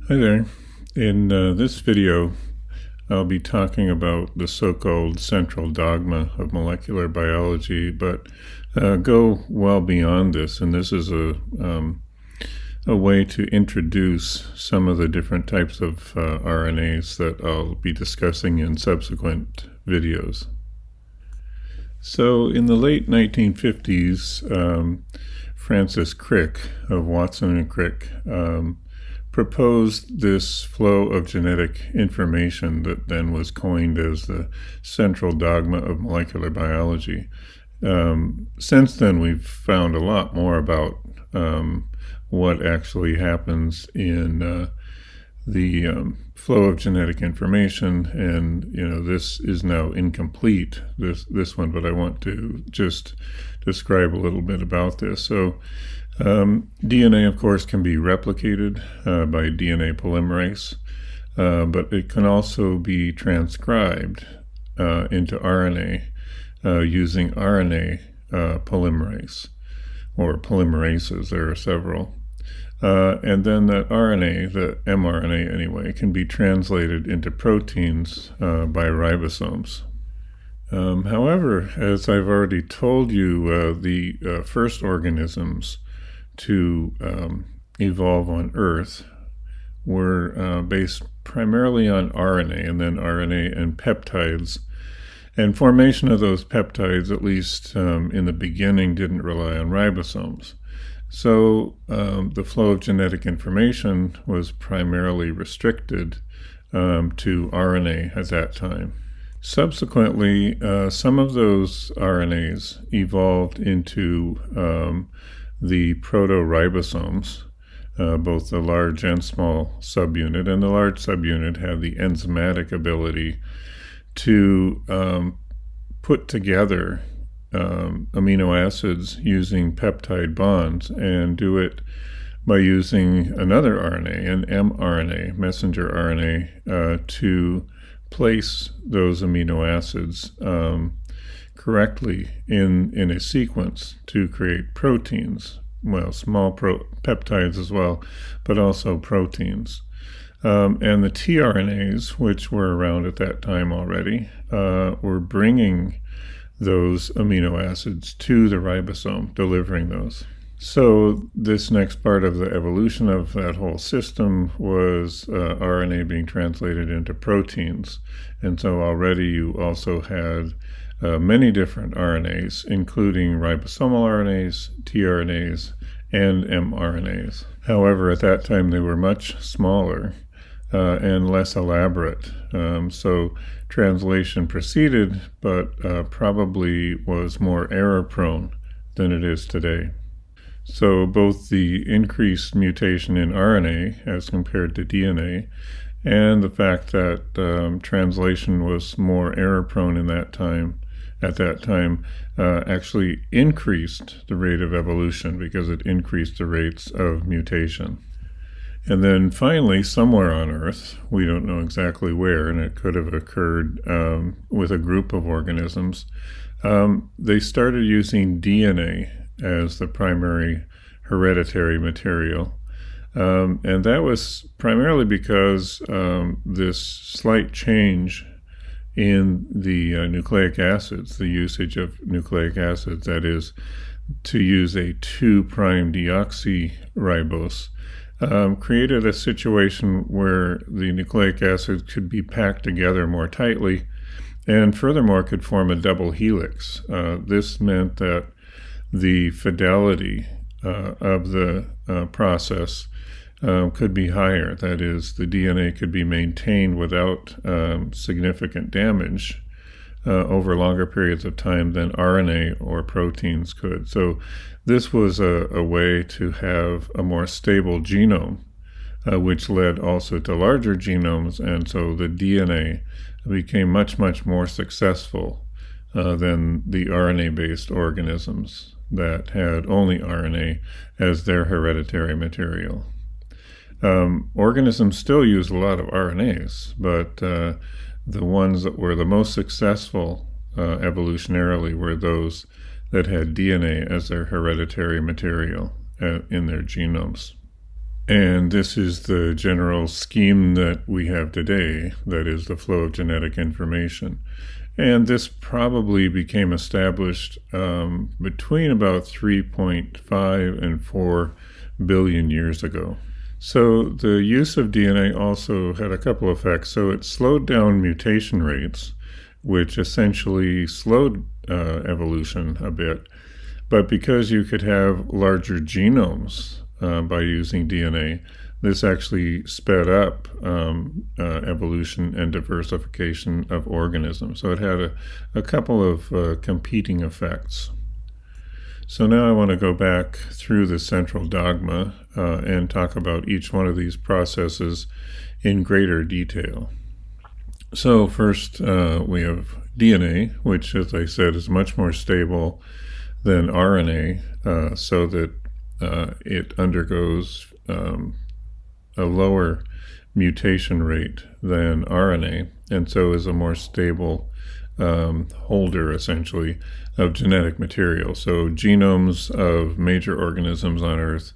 Hi there. In this video, I'll be talking about the so-called central dogma of molecular biology, but go well beyond this. And this is a way to introduce some of the different types of RNAs that I'll be discussing in subsequent videos. So in the late 1950s, Francis Crick of Watson and Crick proposed this flow of genetic information that then was coined as the central dogma of molecular biology. Since then, we've found a lot more about what actually happens in the flow of genetic information, and this is now incomplete, this one, but I want to just describe a little bit about this. So DNA, of course, can be replicated by DNA polymerase, but it can also be transcribed into RNA using RNA polymerase, or polymerases. There are several. And then that RNA, the mRNA anyway, can be translated into proteins by ribosomes. However, as I've already told you, the first organisms to evolve on Earth were based primarily on RNA, and then RNA and peptides. And formation of those peptides, at least in the beginning, didn't rely on ribosomes. So the flow of genetic information was primarily restricted to RNA at that time. Subsequently, some of those RNAs evolved into the proto-ribosomes, both the large and small subunit, and the large subunit had the enzymatic ability to put together amino acids using peptide bonds, and do it by using another RNA, an mRNA, messenger RNA, to place those amino acids correctly in a sequence to create proteins, well, small peptides as well, but also proteins. And the tRNAs, which were around at that time already, were bringing those amino acids to the ribosome, delivering those. So this next part of the evolution of that whole system was RNA being translated into proteins. And so already you also had many different RNAs, including ribosomal RNAs, tRNAs, and mRNAs. However, at that time they were much smaller and less elaborate. So translation proceeded, but probably was more error-prone than it is today. So both the increased mutation in RNA as compared to DNA, and the fact that translation was more error-prone at that time, actually increased the rate of evolution because it increased the rates of mutation. And then finally, somewhere on Earth, we don't know exactly where, and it could have occurred with a group of organisms, they started using DNA as the primary hereditary material. And that was primarily because this slight change in the nucleic acids, the usage of nucleic acids, that is, to use a 2'-deoxyribose, created a situation where the nucleic acids could be packed together more tightly, and furthermore could form a double helix. This meant that the fidelity of the process could be higher. That is, the DNA could be maintained without significant damage over longer periods of time than RNA or proteins could. So this was a way to have a more stable genome, which led also to larger genomes, and so the DNA became much, much more successful than the RNA-based organisms that had only RNA as their hereditary material. Organisms still use a lot of RNAs, but the ones that were the most successful evolutionarily were those that had DNA as their hereditary material in their genomes. And this is the general scheme that we have today, that is the flow of genetic information. And this probably became established between about 3.5 and 4 billion years ago. So the use of DNA also had a couple of effects. So it slowed down mutation rates, which essentially slowed evolution a bit. But because you could have larger genomes by using DNA, this actually sped up evolution and diversification of organisms. So it had a couple of competing effects. So now I want to go back through the central dogma and talk about each one of these processes in greater detail. So first we have DNA, which, as I said, is much more stable than RNA, so that it undergoes a lower mutation rate than RNA, and so is a more stable holder, essentially, of genetic material. So genomes of major organisms on Earth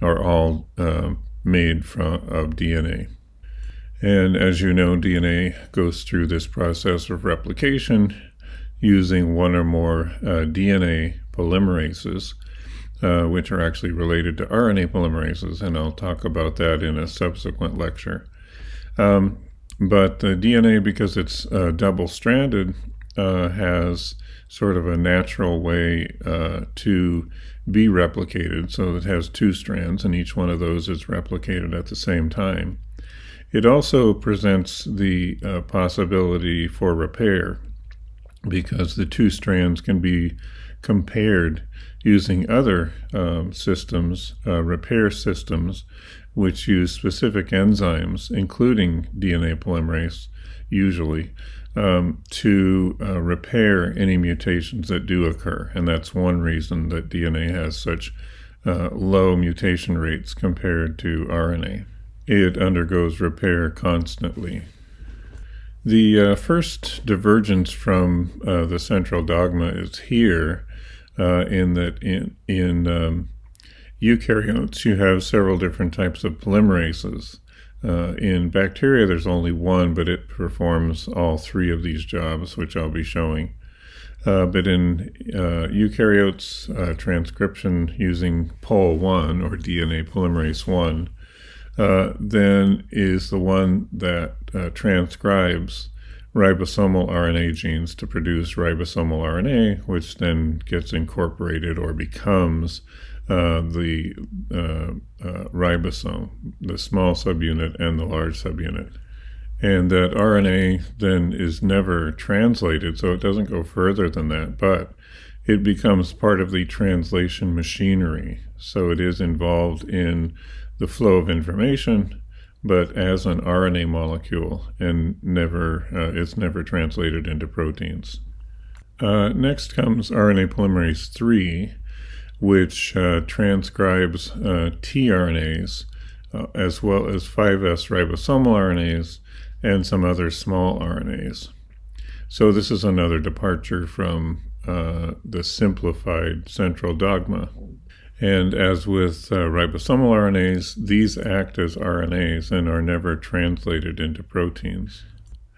are all made of DNA. And as you know, DNA goes through this process of replication using one or more DNA polymerases, which are actually related to RNA polymerases, and I'll talk about that in a subsequent lecture. But the DNA, because it's double-stranded, has sort of a natural way to be replicated, so it has two strands, and each one of those is replicated at the same time. It also presents the possibility for repair, because the two strands can be compared using other systems, repair systems, which use specific enzymes, including DNA polymerase, usually, to repair any mutations that do occur. And that's one reason that DNA has such low mutation rates compared to RNA. It undergoes repair constantly. The first divergence from the central dogma is here, in that in eukaryotes you have several different types of polymerases. In bacteria there's only one, but it performs all three of these jobs, which I'll be showing. But in eukaryotes, transcription using POL1, or DNA polymerase 1, then is the one that transcribes ribosomal RNA genes to produce ribosomal RNA, which then gets incorporated or becomes the ribosome, the small subunit and the large subunit. And that RNA then is never translated, so it doesn't go further than that, but it becomes part of the translation machinery. So it is involved in the flow of information, but as an RNA molecule, and it's never translated into proteins. Next comes RNA polymerase 3, which transcribes tRNAs, as well as 5S ribosomal RNAs, and some other small RNAs. So this is another departure from the simplified central dogma. And as with ribosomal RNAs, these act as RNAs and are never translated into proteins.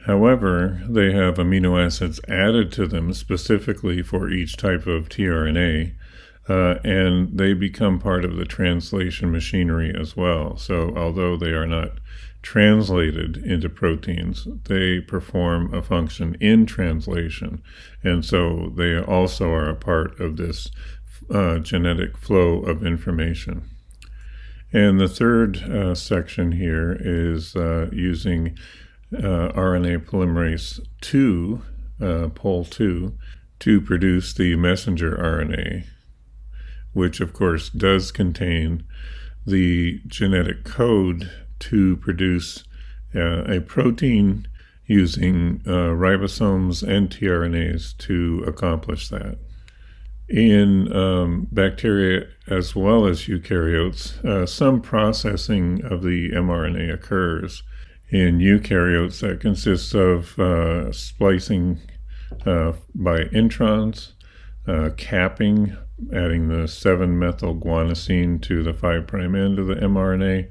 However, they have amino acids added to them specifically for each type of tRNA, and they become part of the translation machinery as well. So although they are not translated into proteins, they perform a function in translation, and so they also are a part of this genetic flow of information. And the third section here is using RNA polymerase 2, POL2, to produce the messenger RNA, which of course does contain the genetic code to produce a protein using ribosomes and tRNAs to accomplish that. In bacteria as well as eukaryotes, some processing of the mRNA occurs. In eukaryotes, that consists of splicing by introns, capping adding the 7-methylguanosine to the 5' end of the mRNA,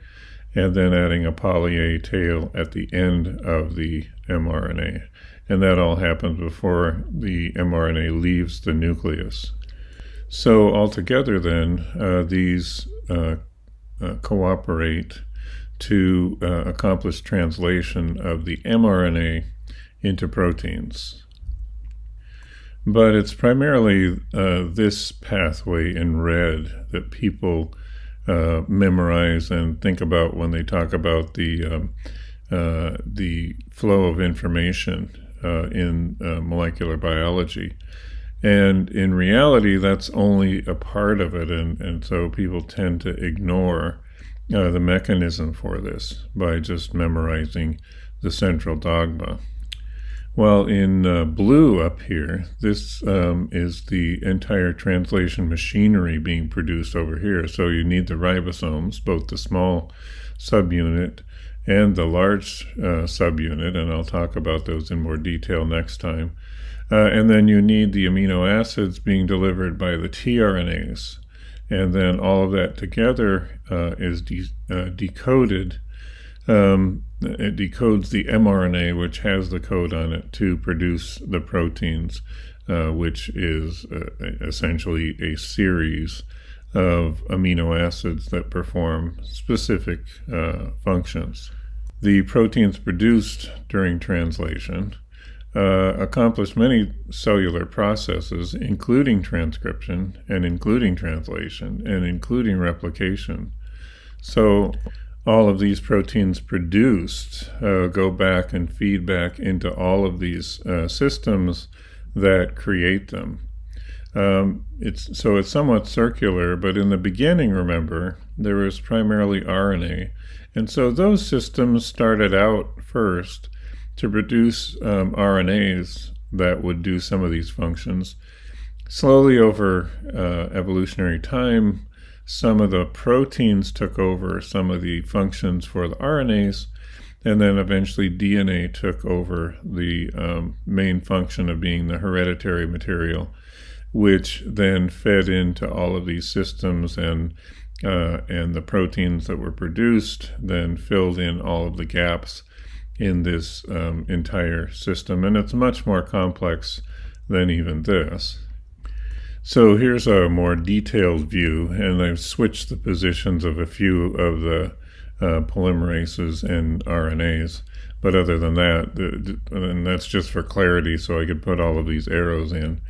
and then adding a poly-A tail at the end of the mRNA. And that all happens before the mRNA leaves the nucleus. So altogether then, these cooperate to accomplish translation of the mRNA into proteins. But it's primarily this pathway in red that people memorize and think about when they talk about the flow of information in molecular biology. And in reality, that's only a part of it, and so people tend to ignore the mechanism for this by just memorizing the central dogma. Well, in blue up here, this is the entire translation machinery being produced over here. So you need the ribosomes, both the small subunit and the large subunit, and I'll talk about those in more detail next time. And then you need the amino acids being delivered by the tRNAs. And then all of that together is decoded. It decodes the mRNA, which has the code on it, to produce the proteins, which is essentially a series of amino acids that perform specific functions. The proteins produced during translation accomplish many cellular processes, including transcription and including translation and including replication. So all of these proteins produced go back and feed back into all of these systems that create them. It's somewhat circular, but in the beginning, remember, there was primarily RNA. And so those systems started out first to produce RNAs that would do some of these functions. Slowly over evolutionary time, some of the proteins took over some of the functions for the RNAs, and then eventually DNA took over the main function of being the hereditary material, which then fed into all of these systems, and the proteins that were produced then filled in all of the gaps in this entire system. And it's much more complex than even this. So here's a more detailed view, and I've switched the positions of a few of the polymerases and RNAs. But other than that, and that's just for clarity, so I could put all of these arrows in.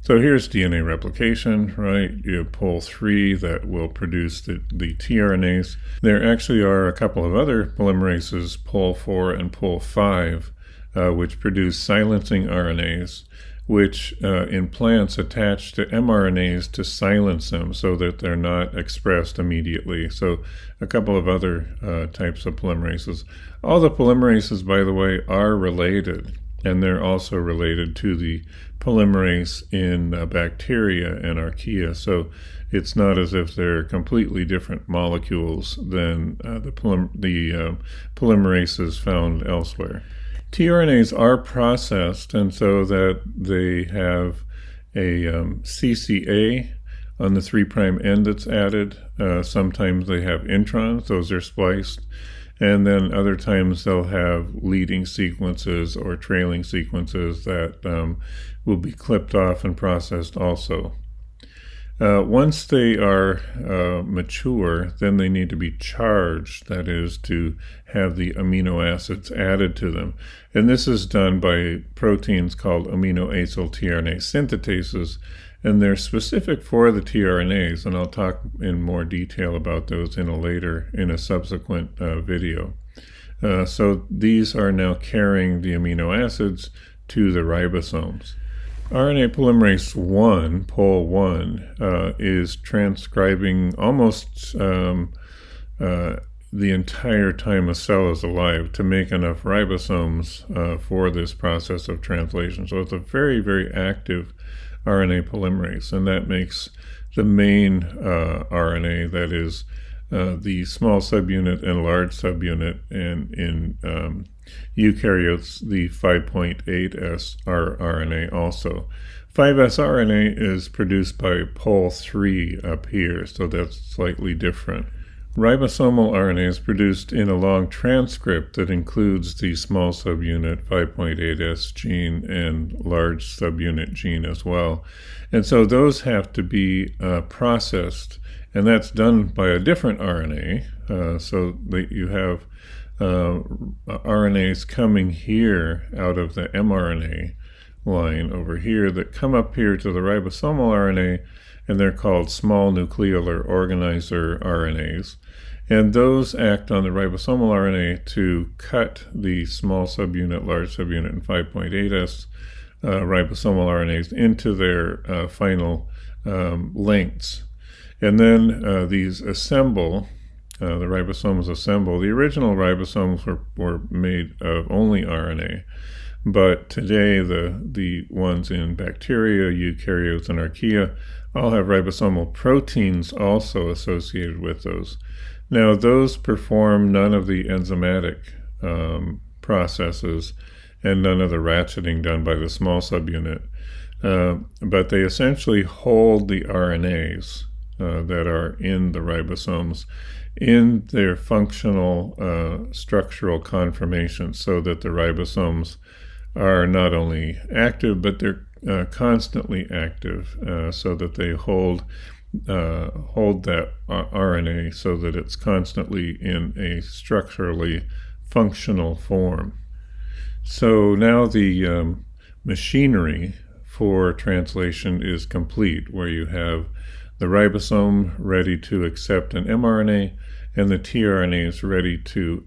So here's DNA replication, right? You have pol 3 that will produce the tRNAs. There actually are a couple of other polymerases, pol 4 and pol 5, which produce silencing RNAs, which in plants attach to mRNAs to silence them so that they're not expressed immediately. So a couple of other types of polymerases. All the polymerases, by the way, are related, and they're also related to the polymerase in bacteria and archaea. So it's not as if they're completely different molecules than the polymerases found elsewhere. tRNAs are processed, and so that they have a CCA on the 3' end that's added. Sometimes they have introns, those are spliced, and then other times they'll have leading sequences or trailing sequences that will be clipped off and processed also. Once they are mature, then they need to be charged, that is, to have the amino acids added to them. And this is done by proteins called aminoacyl tRNA synthetases, and they're specific for the tRNAs, and I'll talk in more detail about those in a subsequent video. So these are now carrying the amino acids to the ribosomes. RNA polymerase 1, pol 1, is transcribing almost the entire time a cell is alive to make enough ribosomes for this process of translation. So it's a very, very active RNA polymerase, and that makes the main RNA, that is the small subunit and large subunit, and in eukaryotes, the 5.8S RNA also. 5S RNA is produced by pol 3 up here, so that's slightly different. Ribosomal RNA is produced in a long transcript that includes the small subunit 5.8S gene and large subunit gene as well. And so those have to be processed, and that's done by a different RNA, so that you have RNAs coming here out of the mRNA line over here that come up here to the ribosomal RNA, and they're called small nucleolar organizer RNAs. And those act on the ribosomal RNA to cut the small subunit, large subunit, and 5.8S ribosomal RNAs into their final lengths. And then these assemble, the ribosomes assemble. The original ribosomes were made of only RNA. But today, the ones in bacteria, eukaryotes, and archaea all have ribosomal proteins also associated with those. Now, those perform none of the enzymatic processes and none of the ratcheting done by the small subunit, but they essentially hold the RNAs that are in the ribosomes in their functional structural conformation, so that the ribosomes are not only active, but they're constantly active, so that they hold that RNA so that it's constantly in a structurally functional form. So now the machinery for translation is complete, where you have the ribosome ready to accept an mRNA and the tRNAs ready to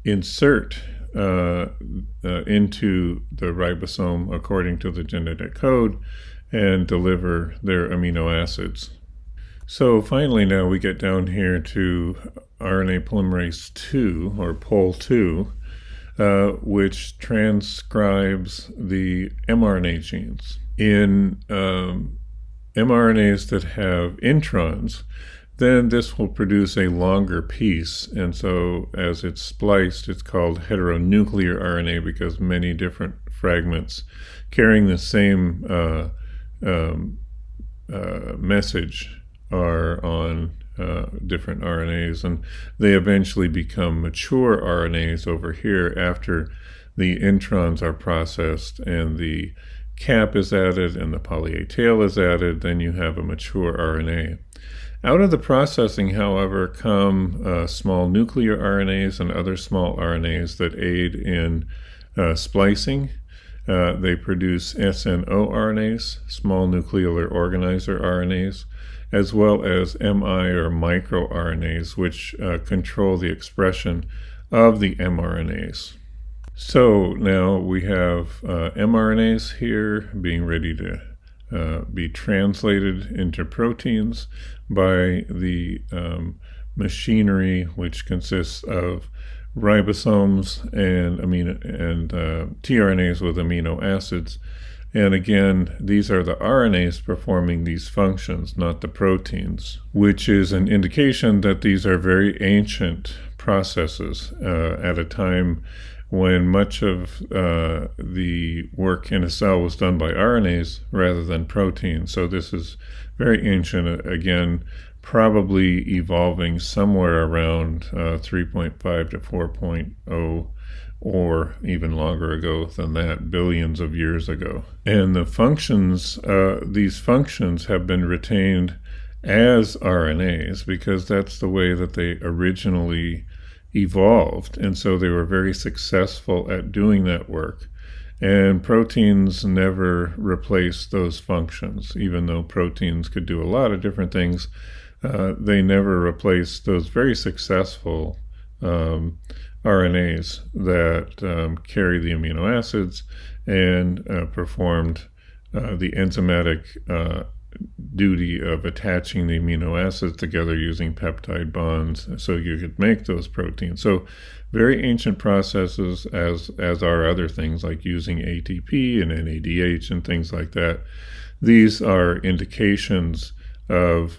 insert into the ribosome according to the genetic code and deliver their amino acids. So finally, now we get down here to RNA polymerase 2, or pol 2, which transcribes the mRNA genes. In mRNAs that have introns, then this will produce a longer piece, and so as it's spliced, it's called heteronuclear RNA, because many different fragments carrying the same message are on different RNAs, and they eventually become mature RNAs over here after the introns are processed and the cap is added and the poly-A tail is added. Then you have a mature RNA. Out of the processing, however, come small nuclear RNAs and other small RNAs that aid in splicing. They produce SNO-RNAs, small nucleolar organizer RNAs, as well as MI or microRNAs, which control the expression of the mRNAs. So now we have mRNAs here being ready to be translated into proteins by the machinery, which consists of ribosomes and tRNAs with amino acids. And again, these are the RNAs performing these functions, not the proteins, which is an indication that these are very ancient processes at a time when much of the work in a cell was done by RNAs rather than proteins. So this is very ancient, again, probably evolving somewhere around 3.5 to 4.0, or even longer ago than that, billions of years ago. And the functions, these functions have been retained as RNAs because that's the way that they originally evolved, and so they were very successful at doing that work. And proteins never replaced those functions. Even though proteins could do a lot of different things, they never replaced those very successful RNAs that carry the amino acids and performed the enzymatic duty of attaching the amino acids together using peptide bonds so you could make those proteins. So very ancient processes, as are other things like using ATP and NADH and things like that. These are indications of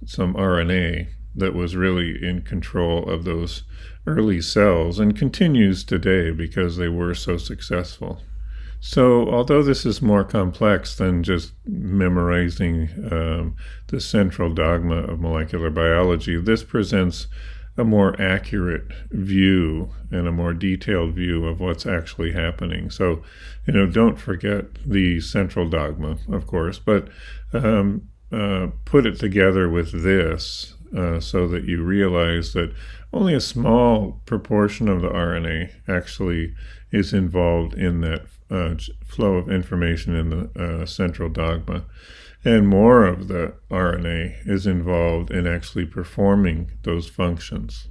some RNA that was really in control of those early cells and continues today because they were so successful. So, although this is more complex than just memorizing the central dogma of molecular biology, this presents a more accurate view and a more detailed view of what's actually happening. So, don't forget the central dogma, of course, but put it together with this so that you realize that only a small proportion of the RNA actually is involved in that flow of information in the central dogma. And more of the RNA is involved in actually performing those functions.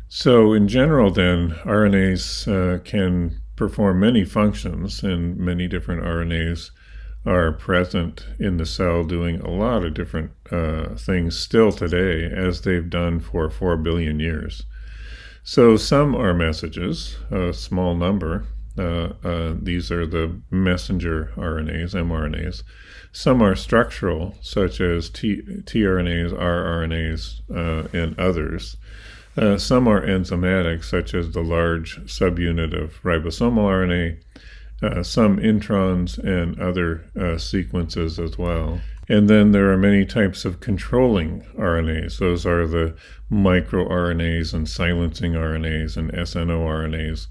So in general then, RNAs can perform many functions, and many different RNAs are present in the cell doing a lot of different things still today, as they've done for 4 billion years. So some are messages, a small number. These are the messenger RNAs, mRNAs. Some are structural, such as tRNAs, rRNAs, and others. Some are enzymatic, such as the large subunit of ribosomal RNA, some introns, and other sequences as well. And then there are many types of controlling RNAs. Those are the microRNAs and silencing RNAs and SNORNAs,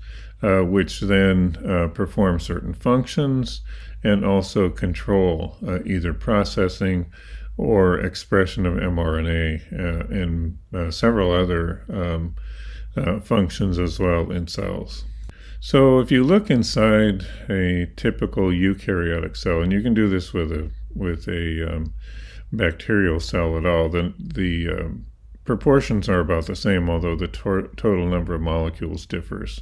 which then perform certain functions and also control either processing or expression of mRNA and several other functions as well in cells. So if you look inside a typical eukaryotic cell, and you can do this with a bacterial cell at all, then the proportions are about the same, although the total number of molecules differs.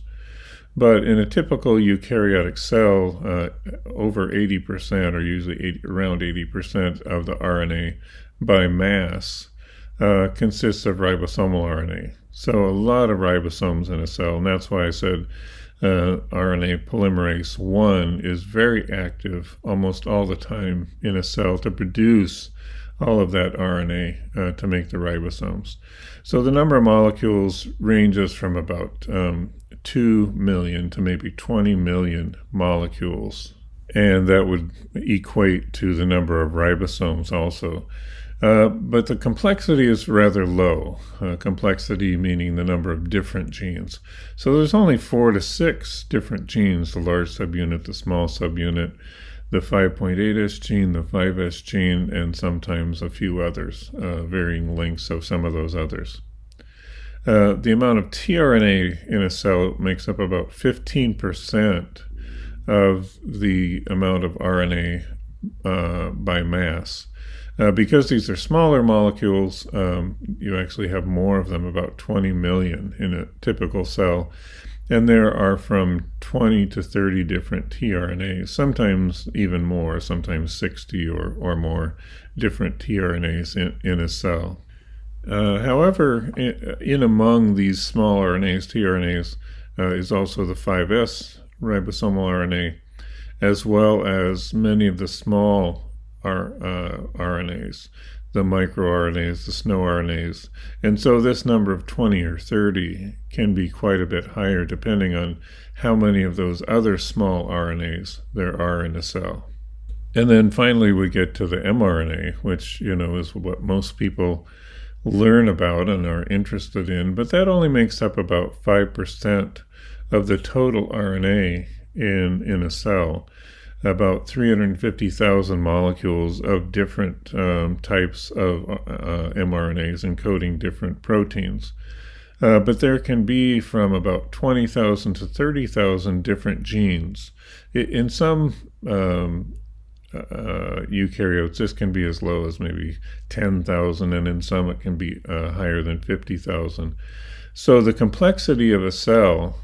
But in a typical eukaryotic cell, over 80%, or usually around 80% of the RNA by mass consists of ribosomal RNA. So a lot of ribosomes in a cell, and that's why I said RNA polymerase 1 is very active almost all the time in a cell to produce all of that RNA to make the ribosomes. So the number of molecules ranges from about 2 million to maybe 20 million molecules, and that would equate to the number of ribosomes also. But the complexity is rather low. Complexity meaning the number of different genes. So there's only 4 to 6 different genes, the large subunit, the small subunit, the 5.8S gene, the 5S gene, and sometimes a few others, varying lengths of some of those others. The amount of tRNA in a cell makes up about 15% of the amount of RNA by mass. Because these are smaller molecules, you actually have more of them, about 20 million in a typical cell. And there are from 20 to 30 different tRNAs, sometimes even more, sometimes 60 or more different tRNAs in a cell. However, in among these small RNAs, tRNAs, is also the 5S ribosomal RNA, as well as many of the small RNAs, the microRNAs, the SNORNAs. And so this number of 20 or 30 can be quite a bit higher depending on how many of those other small RNAs there are in a cell. And then finally we get to the mRNA, which, is what most people learn about and are interested in, but that only makes up about 5% of the total RNA in a cell. About 350,000 molecules of different types of mRNAs encoding different proteins. But there can be from about 20,000 to 30,000 different genes. In some eukaryotes, this can be as low as maybe 10,000, and in some it can be higher than 50,000. So the complexity of a cell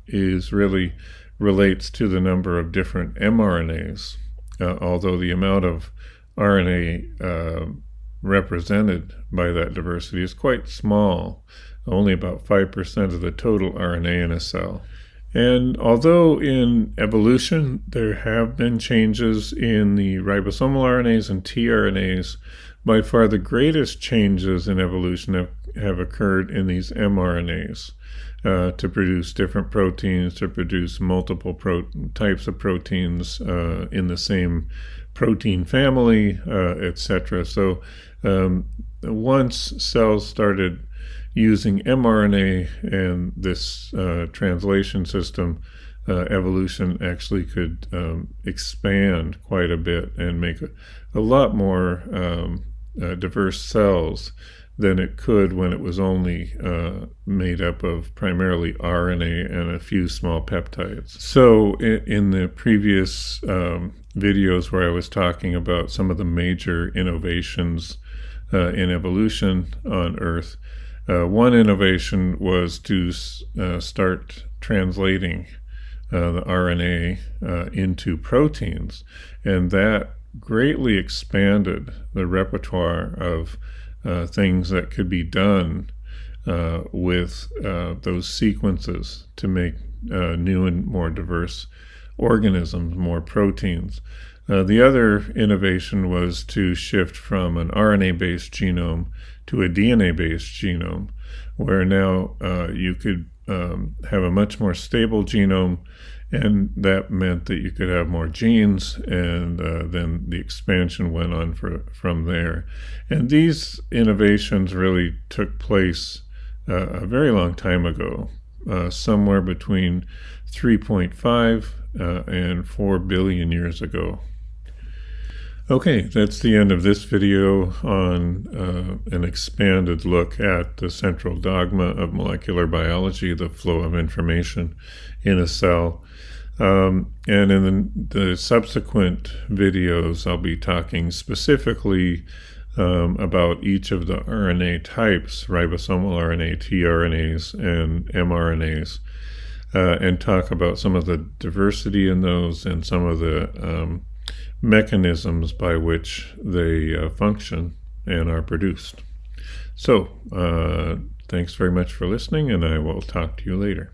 is really relates to the number of different mRNAs, although the amount of RNA represented by that diversity is quite small, only about 5% of the total RNA in a cell. And although in evolution there have been changes in the ribosomal RNAs and tRNAs, by far the greatest changes in evolution have occurred in these mRNAs to produce different proteins, to produce multiple types of proteins in the same protein family, etc. So once cells started using mRNA and this translation system, evolution actually could expand quite a bit and make a lot more diverse cells than it could when it was only made up of primarily RNA and a few small peptides. So in the previous videos where I was talking about some of the major innovations in evolution on Earth, one innovation was to start translating the RNA into proteins, and that greatly expanded the repertoire of things that could be done with those sequences to make new and more diverse organisms, more proteins. The other innovation was to shift from an RNA-based genome to a DNA-based genome, where now you could have a much more stable genome, and that meant that you could have more genes, and then the expansion went on from there. And these innovations really took place a very long time ago, somewhere between 3.5 and 4 billion years ago. Okay, that's the end of this video on an expanded look at the central dogma of molecular biology, the flow of information in a cell. And in the subsequent videos, I'll be talking specifically about each of the RNA types, ribosomal RNA, tRNAs, and mRNAs, and talk about some of the diversity in those and some of the mechanisms by which they function and are produced. So, thanks very much for listening, and I will talk to you later.